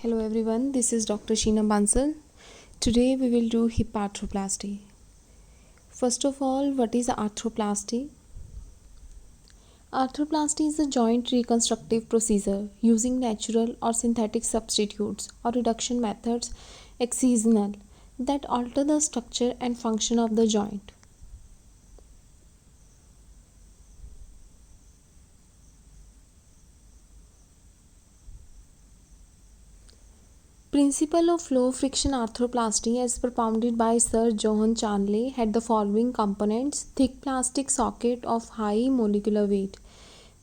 Hello everyone, this is Dr. Sheena Bansal. Today we will do hip arthroplasty. First of all, what is arthroplasty? Arthroplasty is a joint reconstructive procedure using natural or synthetic substitutes or reduction methods excisional that alter the structure and function of the joint. Principle of low friction arthroplasty as propounded by Sir Johann Charnley had the following components: thick plastic socket of high molecular weight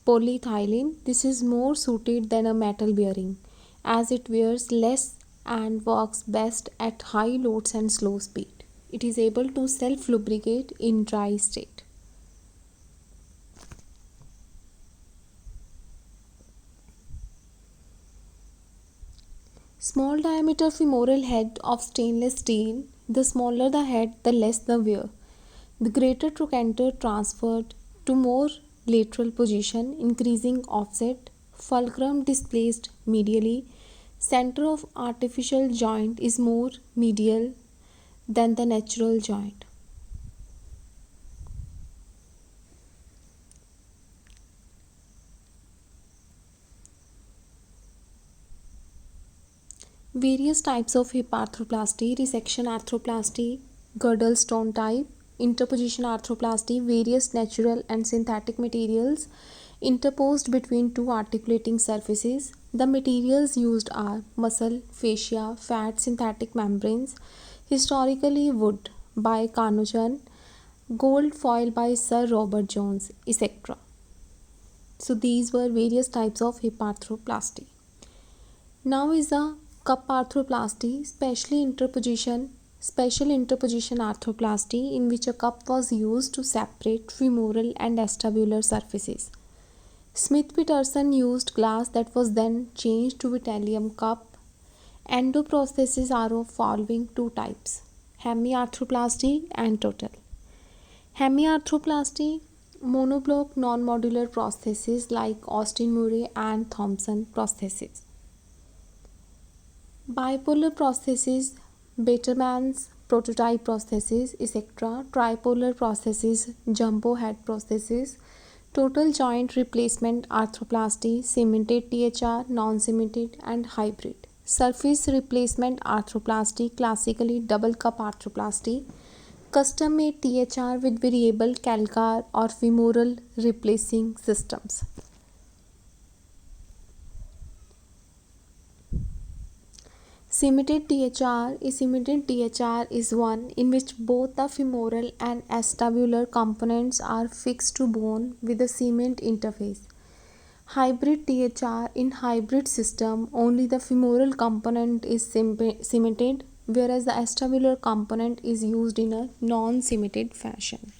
polyethylene. This is more suited than a metal bearing as it wears less and works best at high loads and slow speed. It is able to self lubricate in dry state. Small diameter femoral head of stainless steel. The smaller the head, the less the wear. The greater trochanter transferred to more lateral position, increasing offset. Fulcrum displaced medially. Center of artificial joint is more medial than the natural joint. Various types of hip arthroplasty: resection arthroplasty, girdle stone type, interposition arthroplasty, various natural and synthetic materials interposed between two articulating surfaces. The materials used are muscle, fascia, fat, synthetic membranes, historically wood by Carnochan, gold foil by Sir Robert Jones, etc. So these were various types of hip arthroplasty. Now is the cup arthroplasty, special interposition arthroplasty in which a cup was used to separate femoral and acetabular surfaces. Smith-Peterson used glass that was then changed to Vitalium cup. Endoprostheses are of following two types: hemiarthroplasty and total. Hemiarthroplasty, monoblock non-modular prostheses like Austin Murray and Thompson prostheses. Bipolar prostheses, Baterman's prototype prostheses, etc. Tripolar prostheses, jumbo head prostheses. Total joint replacement arthroplasty, cemented THR, non-cemented and hybrid. Surface replacement arthroplasty, classically double cup arthroplasty. Custom made THR with variable calcar or femoral replacing systems. Cemented THR. A cemented THR is one in which both the femoral and acetabular components are fixed to bone with a cement interface. Hybrid THR. In hybrid system, only the femoral component is cemented, whereas the acetabular component is used in a non-cemented fashion.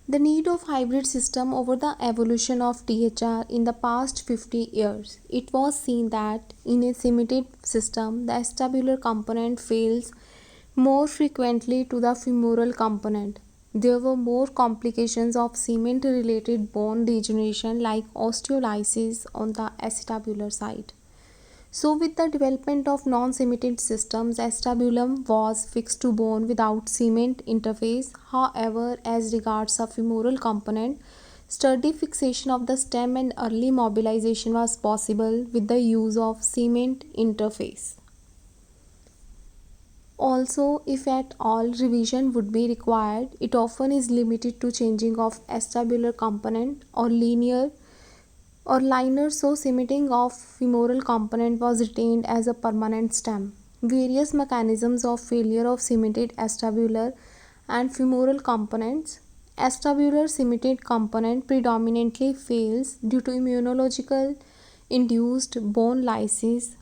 The need of hybrid system over the evolution of THR in the past 50 years. It was seen that in a cemented system, the acetabular component fails more frequently to the femoral component. There were more complications of cement-related bone degeneration like osteolysis on the acetabular side. So with the development of non-cemented systems, acetabulum was fixed to bone without cement interface. However, as regards the femoral component, sturdy fixation of the stem and early mobilization was possible with the use of cement interface. Also, if at all revision would be required, it often is limited to changing of acetabular component or liner, so cementing of femoral component was retained as a permanent stem. Various mechanisms of failure of cemented acetabular and femoral components. Acetabular cemented component predominantly fails due to immunological induced bone lysis,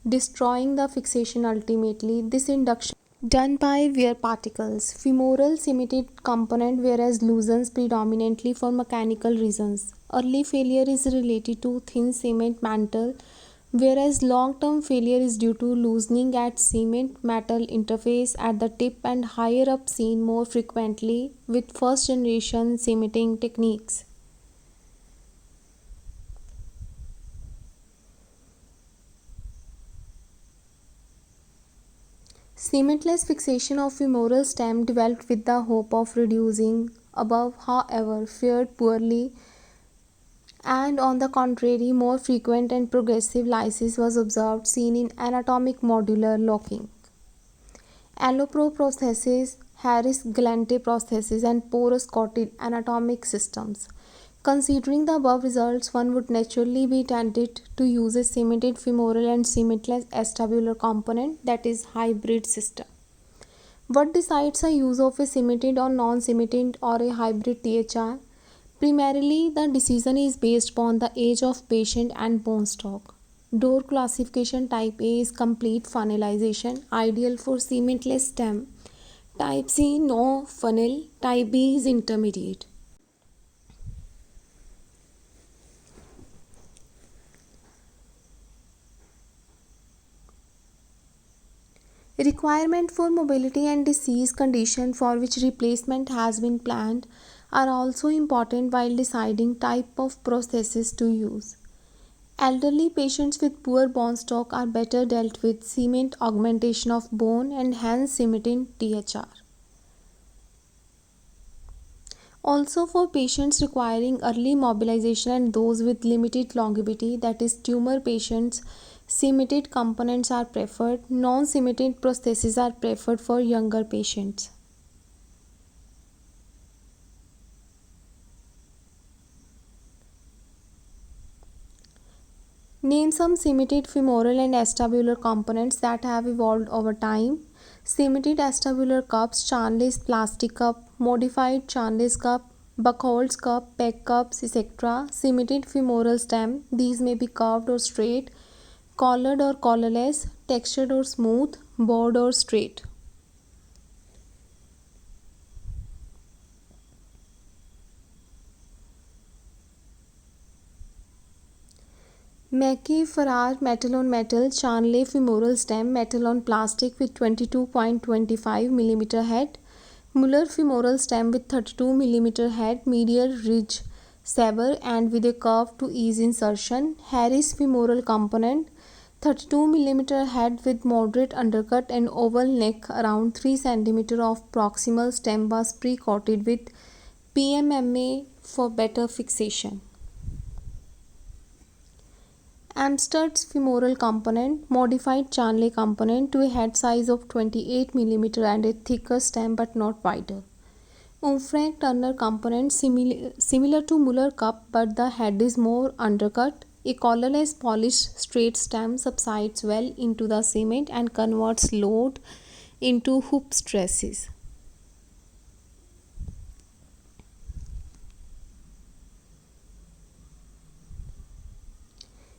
destroying the fixation ultimately. This induction done by wear particles. Femoral cemented component whereas loosens predominantly for mechanical reasons. Early failure is related to thin cement mantle whereas long-term failure is due to loosening at cement metal interface at the tip and higher up seen more frequently with first generation cementing techniques. Cementless fixation of femoral stem developed with the hope of reducing above, however, fared poorly, and on the contrary, more frequent and progressive lysis was observed seen in anatomic modular locking. Allopro prostheses, Harris Galante prostheses, and porous coated anatomic systems. Considering the above results, one would naturally be tempted to use a cemented femoral and cementless acetabular component, that is, hybrid system. What decides the use of a cemented or non-cemented or a hybrid THR? Primarily, the decision is based upon the age of patient and bone stock. Door classification type A is complete funnelization, ideal for cementless stem. Type C, no funnel. Type B is intermediate. Requirement for mobility and disease condition for which replacement has been planned are also important while deciding type of prosthesis to use. Elderly patients with poor bone stock are better dealt with cement augmentation of bone and hence cementing THR. Also for patients requiring early mobilization and those with limited longevity, that is tumor patients, cemented components are preferred. Non-cemented prostheses are preferred for younger patients. Name some cemented femoral and acetabular components that have evolved over time. Cemented acetabular cups, Charnley's plastic cup, modified Charnley's cup, Buchholz cup, Peck cups, etc. Cemented femoral stem. These may be curved or straight, collared or collarless, textured or smooth, bored or straight. Mackey Farrar metal on metal, Charnley femoral stem, metal on plastic with 22.25 mm head, Muller femoral stem with 32 mm head, medial ridge saber and with a curve to ease insertion, Harris femoral component, 32 mm head with moderate undercut and oval neck, around 3 cm of proximal stem was pre-coated with PMMA for better fixation. Amsterd's femoral component, modified Charnley component to a head size of 28 mm and a thicker stem but not wider. Umfrank Turner component similar to Muller cup but the head is more undercut. A collarless polished straight stem subsides well into the cement and converts load into hoop stresses.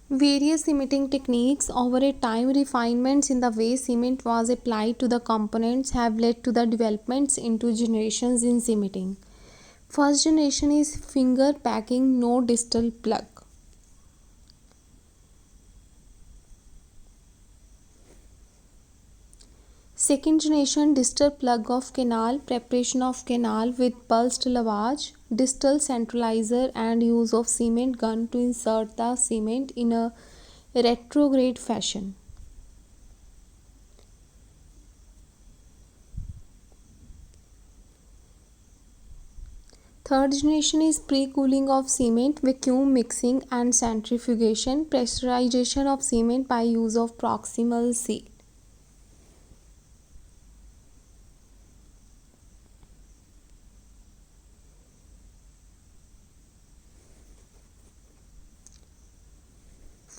Various cementing techniques over a time, refinements in the way cement was applied to the components have led to the developments into generations in cementing. First generation is finger packing, no distal plug. Second generation, distal plug of canal, preparation of canal with pulsed lavage, distal centralizer and use of cement gun to insert the cement in a retrograde fashion. Third generation is pre-cooling of cement, vacuum mixing and centrifugation, pressurization of cement by use of proximal seal.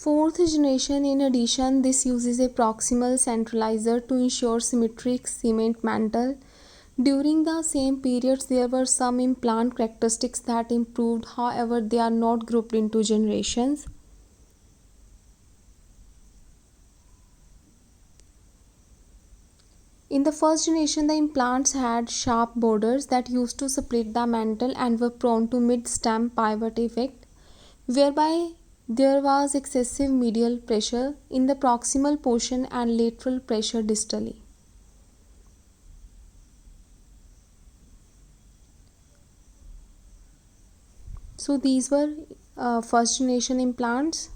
Fourth generation, in addition, this uses a proximal centralizer to ensure symmetric cement mantle. During the same periods, there were some implant characteristics that improved, however, they are not grouped into generations. In the first generation, the implants had sharp borders that used to split the mantle and were prone to mid-stem pivot effect, whereby There was excessive medial pressure in the proximal portion and lateral pressure distally. So these were first generation implants.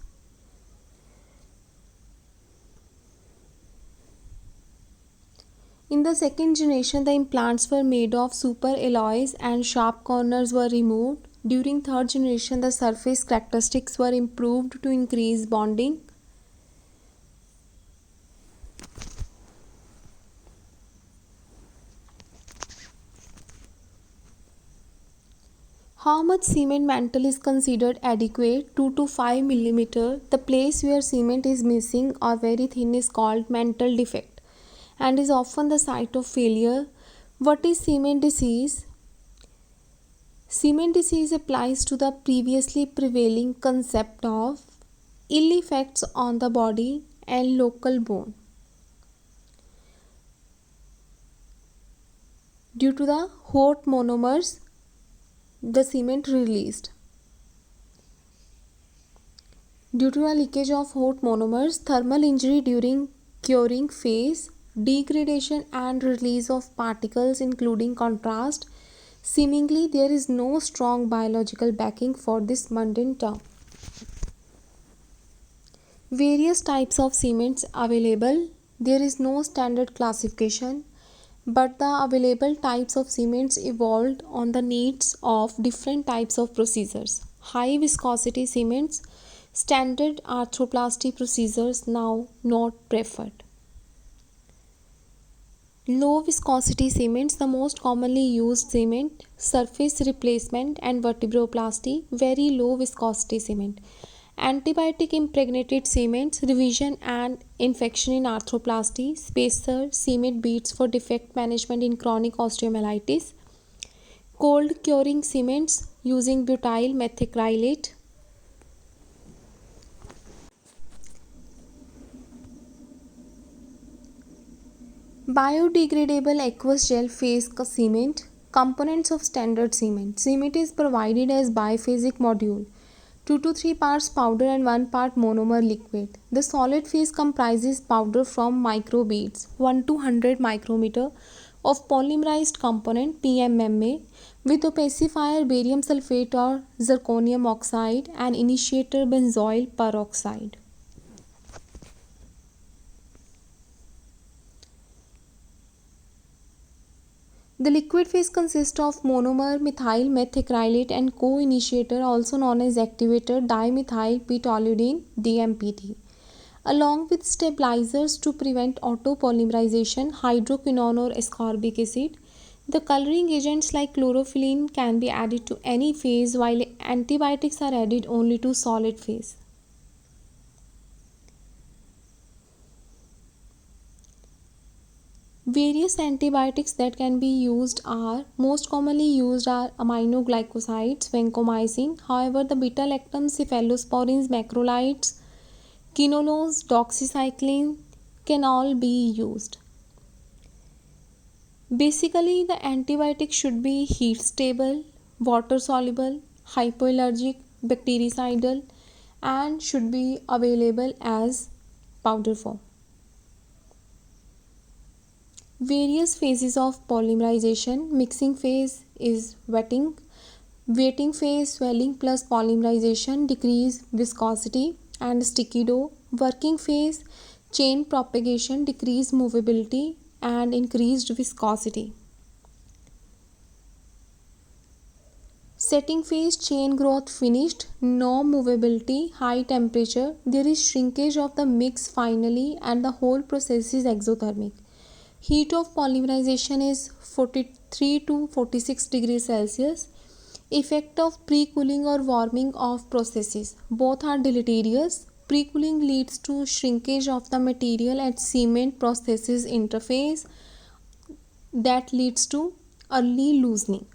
In the second generation, the implants were made of super alloys and sharp corners were removed. During third generation, the surface characteristics were improved to increase bonding. How much cement mantle is considered adequate? 2 to 5 millimeter. The place where cement is missing or very thin is called mantle defect and is often the site of failure. What is cement disease? Cement disease applies to the previously prevailing concept of ill effects on the body and local bone due to the hot monomers the cement released. Due to a leakage of hot monomers, thermal injury during curing phase, degradation and release of particles including contrast. Seemingly, there is no strong biological backing for this mundane term. Various types of cements available. There is no standard classification, but the available types of cements evolved on the needs of different types of procedures. High viscosity cements, standard arthroplasty procedures now not preferred. Low viscosity cements, the most commonly used cement, surface replacement and vertebroplasty, very low viscosity cement. Antibiotic impregnated cements, revision and infection in arthroplasty, spacer, cement beads for defect management in chronic osteomyelitis, cold curing cements using butyl methacrylate. Biodegradable aqueous gel phase cement, components of standard cement. Cement is provided as biphasic module, 2 to 3 parts powder and 1 part monomer liquid. The solid phase comprises powder from microbeads, 1 to 100 micrometer of polymerized component PMMA with opacifier barium sulfate or zirconium oxide and initiator benzoyl peroxide. The liquid phase consists of monomer methyl methacrylate and co-initiator also known as activator dimethyl ptolidine DMPT along with stabilizers to prevent autopolymerization hydroquinone or ascorbic acid. The coloring agents like chlorophyllene can be added to any phase while antibiotics are added only to solid phase. Various antibiotics that can be used are most commonly used are aminoglycosides, vancomycin. However, the beta-lactam, cephalosporins, macrolides, quinolones, doxycycline can all be used. Basically, the antibiotic should be heat stable, water soluble, hypoallergic, bactericidal, and should be available as powder form. Various phases of polymerization. Mixing phase is wetting. Wetting phase, swelling plus polymerization, decrease viscosity and sticky dough. Working phase, chain propagation, decrease movability and increased viscosity. Setting phase, chain growth finished, no movability, high temperature. There is shrinkage of the mix finally and the whole process is exothermic. Heat of polymerization is 43 to 46 degrees Celsius. Effect of pre-cooling or warming of processes. Both are deleterious. Pre-cooling leads to shrinkage of the material at cement processes interface that leads to early loosening.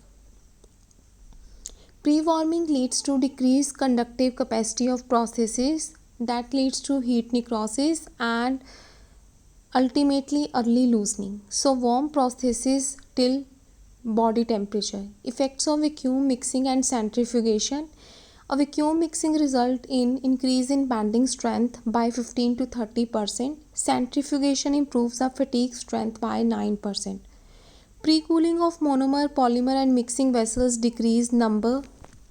Pre-warming leads to decreased conductive capacity of processes that leads to heat necrosis and ultimately early loosening. So warm processes till body temperature. Effects of vacuum mixing and centrifugation. A vacuum mixing result in increase in bending strength by 15 to 30%. Centrifugation improves the fatigue strength by 9%. Pre-cooling of monomer, polymer and mixing vessels decrease number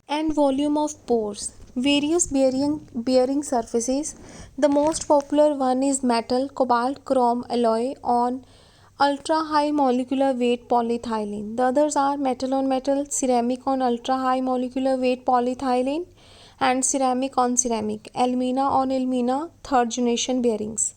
and volume of pores. Various bearing surfaces. The most popular one is metal, cobalt, chrome alloy on ultra high molecular weight polyethylene. The others are metal on metal, ceramic on ultra high molecular weight polyethylene, and ceramic on ceramic, alumina on alumina, third generation bearings.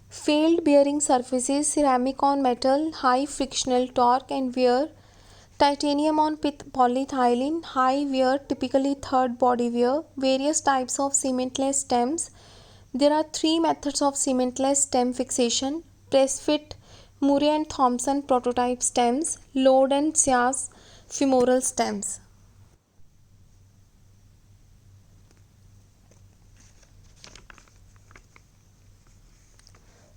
Failed bearing surfaces, ceramic on metal, high frictional torque and wear, titanium on polyethylene, high wear, typically third body wear, various types of cementless stems. There are three methods of cementless stem fixation: press fit, Murray and Thompson prototype stems, Lord and Sias femoral stems.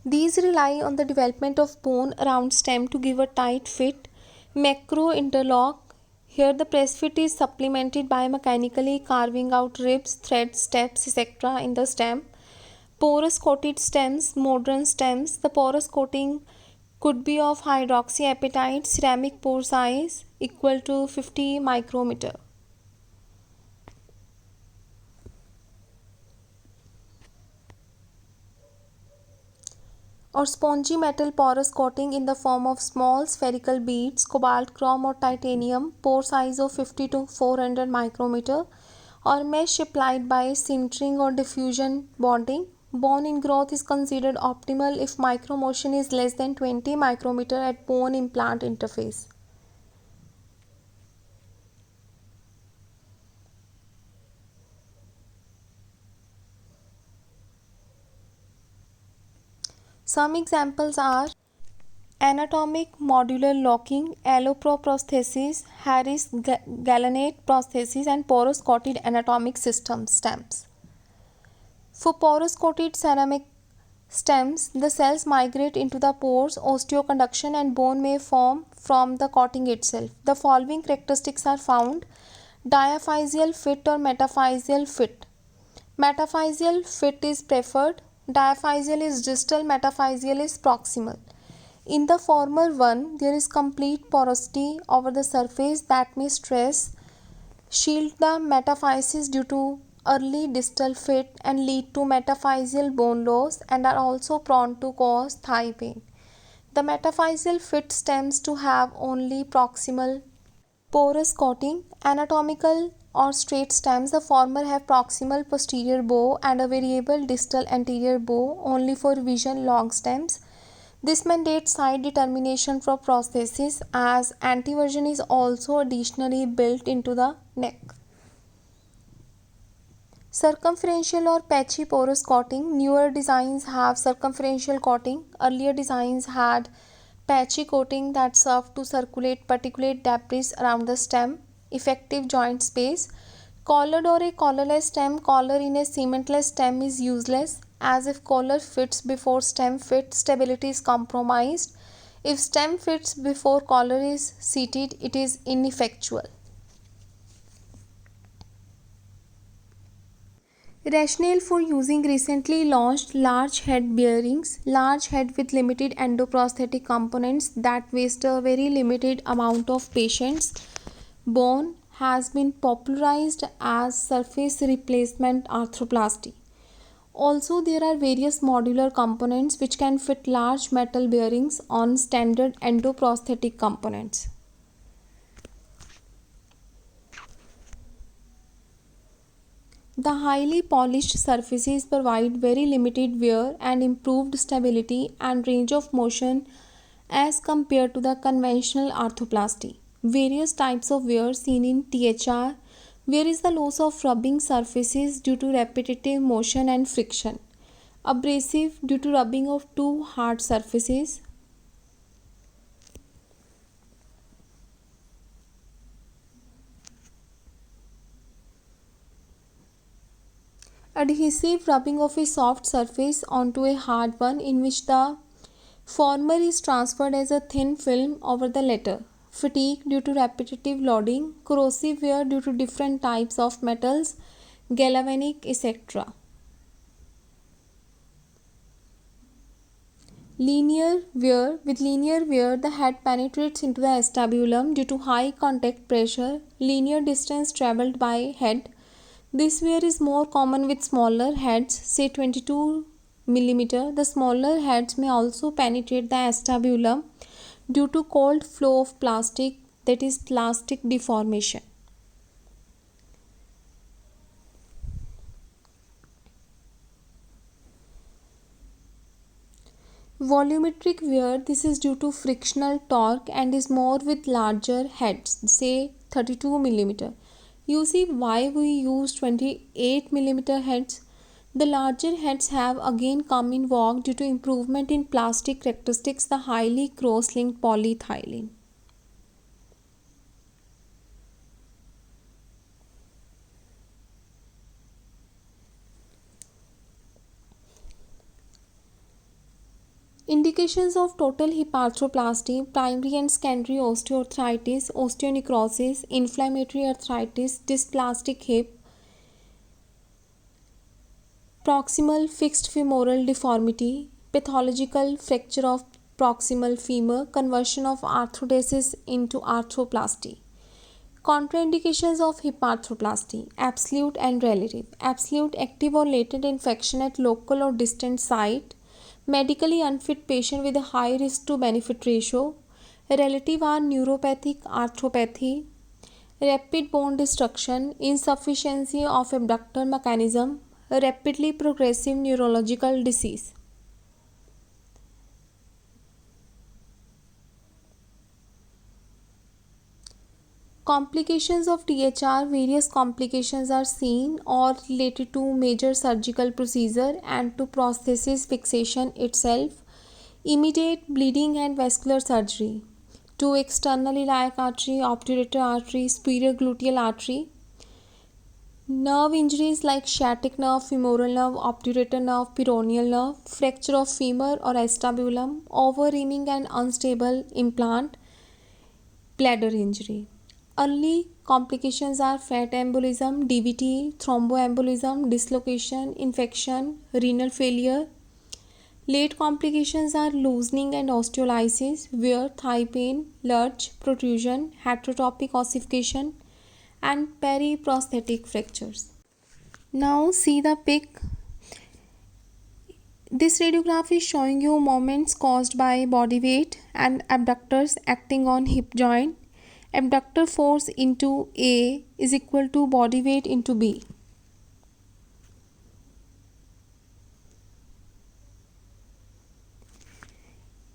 These rely on the development of bone around stem to give a tight fit. Macro interlock. Here the press fit is supplemented by mechanically carving out ribs, threads, steps, etc. in the stem. Porous coated stems, modern stems. The porous coating could be of hydroxyapatite, ceramic pore size equal to 50 micrometer. Or spongy metal porous coating in the form of small spherical beads, cobalt, chrome or titanium, pore size of 50 to 400 micrometer, or mesh applied by sintering or diffusion bonding. Bone ingrowth is considered optimal if micromotion is less than 20 micrometer at bone implant interface. Some examples are anatomic modular locking, allopro prosthesis, Harris Galanate prosthesis, and porous coated anatomic system stems. For porous coated ceramic stems, the cells migrate into the pores, osteoconduction and bone may form from the coating itself. The following characteristics are found: diaphyseal fit or metaphyseal fit. Metaphyseal fit is preferred. Diaphyseal is distal, metaphyseal is proximal. In the former one, there is complete porosity over the surface that may stress shield the metaphysis due to early distal fit and lead to metaphyseal bone loss and are also prone to cause thigh pain. The metaphyseal fit stems to have only proximal porous coating. Anatomical or straight stems, the former have proximal posterior bow and a variable distal anterior bow only for vision long stems. This mandates side determination for prosthesis as anteversion is also additionally built into the neck. Circumferential or patchy porous coating. Newer designs have circumferential coating. Earlier designs had patchy coating that served to circulate particulate debris around the stem. Effective joint space. Collared or a collarless stem. Collar in a cementless stem is useless, as if collar fits before stem fit, stability is compromised. If stem fits before collar is seated, it is ineffectual. Rationale for using recently launched large head bearings. Large head with limited endoprosthetic components that waste a very limited amount of patient's bone has been popularized as surface replacement arthroplasty. Also, there are various modular components which can fit large metal bearings on standard endoprosthetic components. The highly polished surfaces provide very limited wear and improved stability and range of motion as compared to the conventional arthroplasty. Various types of wear seen in THR. Wear is the loss of rubbing surfaces due to repetitive motion and friction. Abrasive due to rubbing of two hard surfaces. Adhesive rubbing of a soft surface onto a hard one in which the Former is transferred as a thin film over the latter. Fatigue due to repetitive loading, corrosive wear due to different types of metals, galvanic, etc. Linear wear. With linear wear, the head penetrates into the acetabulum due to high contact pressure, linear distance traveled by head. This wear is more common with smaller heads, say 22 mm. The smaller heads may also penetrate the acetabulum due to cold flow of plastic, that is plastic deformation. Volumetric wear, this is due to frictional torque and is more with larger heads, say 32 mm. You see why we use 28 mm heads? The larger heads have again come in vogue due to improvement in plastic characteristics, the highly cross-linked polyethylene. Indications of total hip arthroplasty: primary and secondary osteoarthritis, osteonecrosis, inflammatory arthritis, dysplastic hip, proximal fixed femoral deformity, pathological fracture of proximal femur, conversion of arthrodesis into arthroplasty. Contraindications of hip arthroplasty: absolute and relative. Absolute: active or latent infection at local or distant site, medically unfit patient with a high risk to benefit ratio. Relative are neuropathic arthropathy, rapid bone destruction, insufficiency of abductor mechanism, rapidly progressive neurological disease. Complications of THR: various complications are seen or related to major surgical procedure and to prosthesis fixation itself, immediate bleeding and vascular surgery, to external iliac artery, obturator artery, superior gluteal artery. Nerve injuries like sciatic nerve, femoral nerve, obturator nerve, peroneal nerve, fracture of femur or acetabulum, overreaming and unstable implant, bladder injury. Early complications are fat embolism, DVT, thromboembolism, dislocation, infection, renal failure. Late complications are loosening and osteolysis, wear, thigh pain, lurch, protrusion, heterotopic ossification, and periprosthetic fractures. Now see the pic. This radiograph is showing you moments caused by body weight and abductors acting on hip joint. Abductor force into A is equal to body weight into B.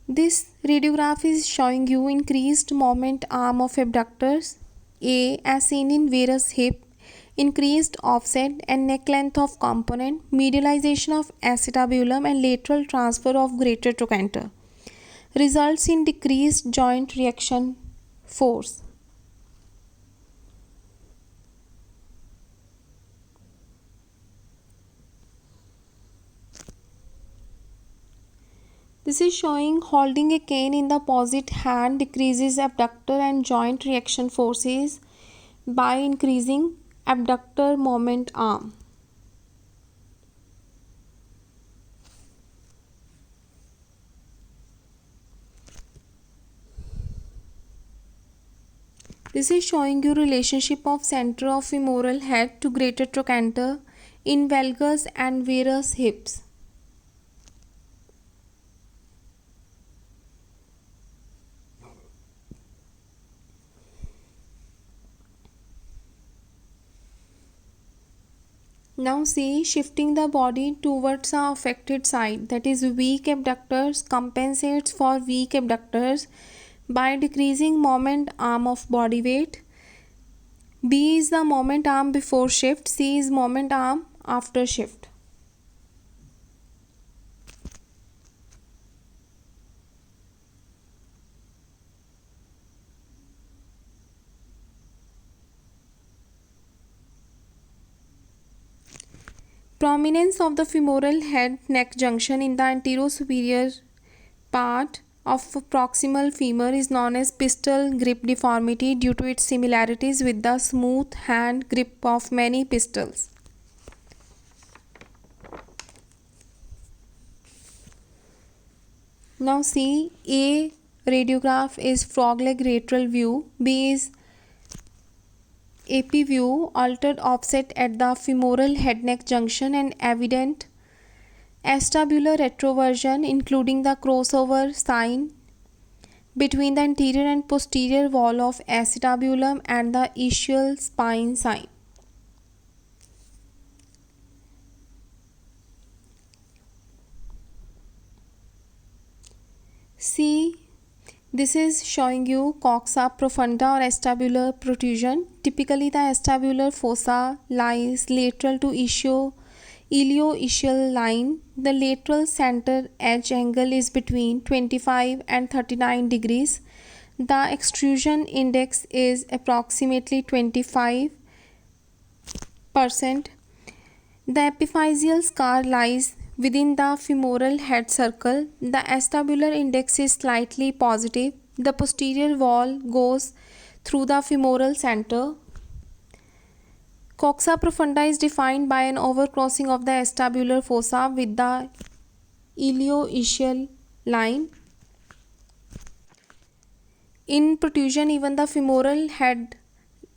This radiograph is showing you increased moment arm of abductors A as seen in varus hip, increased offset and neck length of component, medialization of acetabulum and lateral transfer of greater trochanter. Results in decreased joint reaction force. This is showing holding a cane in the opposite hand decreases abductor and joint reaction forces by increasing abductor moment arm. This is showing you relationship of center of femoral head to greater trochanter in valgus and varus hips. Now see, shifting the body towards the affected side, that is weak abductors compensates for weak abductors by decreasing moment arm of body weight. B is the moment arm before shift, C is moment arm after shift. Prominence of the femoral head neck junction in the anterosuperior part of proximal femur is known as pistol grip deformity due to its similarities with the smooth hand grip of many pistols. Now see, A radiograph is frog leg lateral view, B is AP view, altered offset at the femoral head neck junction and evident acetabular retroversion including the crossover sign between the anterior and posterior wall of acetabulum and the ischial spine sign. See, this is showing you coxa profunda or acetabular protrusion. Typically, the acetabular fossa lies lateral to ilioischial line. The lateral center edge angle is between 25 and 39 degrees. The extrusion index is approximately 25%. The epiphyseal scar lies within the femoral head circle. The acetabular index is slightly positive. The posterior wall goes through the femoral center. Coxa profunda is defined by an overcrossing of the acetabular fossa with the ilioischial line. In protrusion, even the femoral head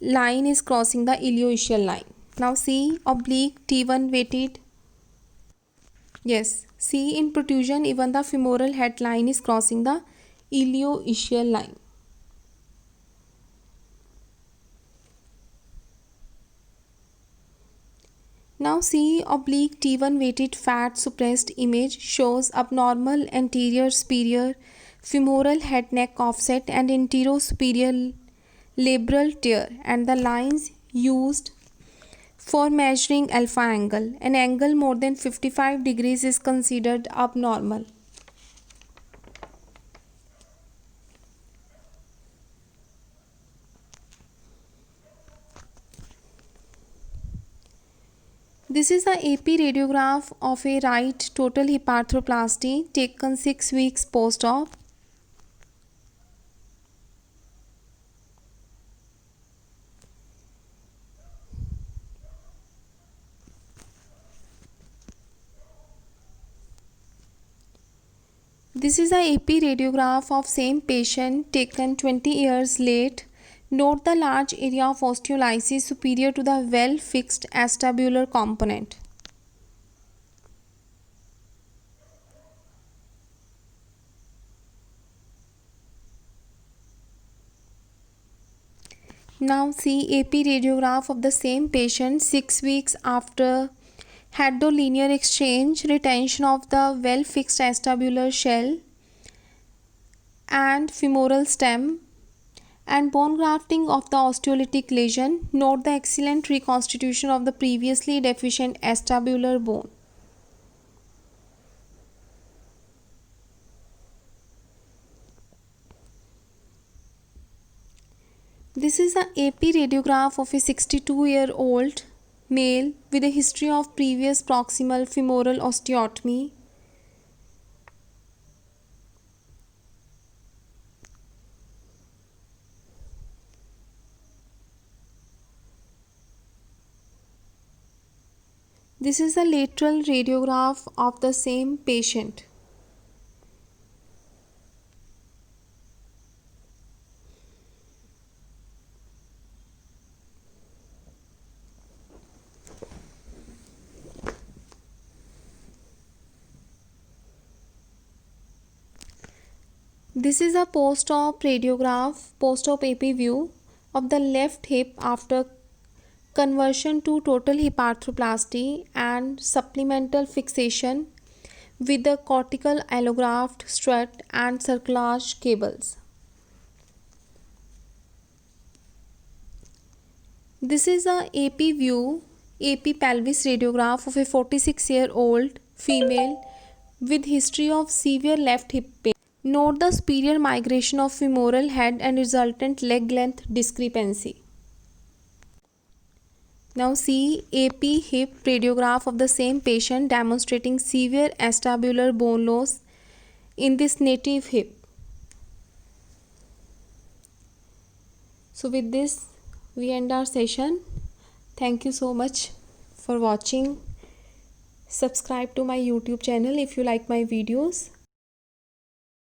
line is crossing the ilioischial line. Now see oblique T1 weighted. Yes, see, in protrusion even the femoral head line is crossing the ilioischial line. Now see oblique T1 weighted fat suppressed image shows abnormal anterior superior femoral head neck offset and anterior superior labral tear and the lines used for measuring alpha angle. An angle more than 55 degrees is considered abnormal. This is the AP radiograph of a right total hip arthroplasty taken 6 weeks post-op. This is the AP radiograph of same patient taken 20 years late. Note the large area of osteolysis superior to the well-fixed acetabular component. Now see AP radiograph of the same patient 6 weeks after head-to-linear exchange, retention of the well-fixed acetabular shell and femoral stem and bone grafting of the osteolytic lesion. Note the excellent reconstitution of the previously deficient acetabular bone. This is the AP radiograph of a 62-year-old male with a history of previous proximal femoral osteotomy. This is a lateral radiograph of the same patient. This is a post-op radiograph, post-op AP view of the left hip after conversion to total hip arthroplasty and supplemental fixation with the cortical allograft strut and cerclage cables. This is a AP view, AP pelvis radiograph of a 46-year-old female with history of severe left hip pain. Note the superior migration of femoral head and resultant leg length discrepancy. Now see AP hip radiograph of the same patient demonstrating severe acetabular bone loss in this native hip. So with this we end our session. Thank you so much for watching. Subscribe to my YouTube channel if you like my videos.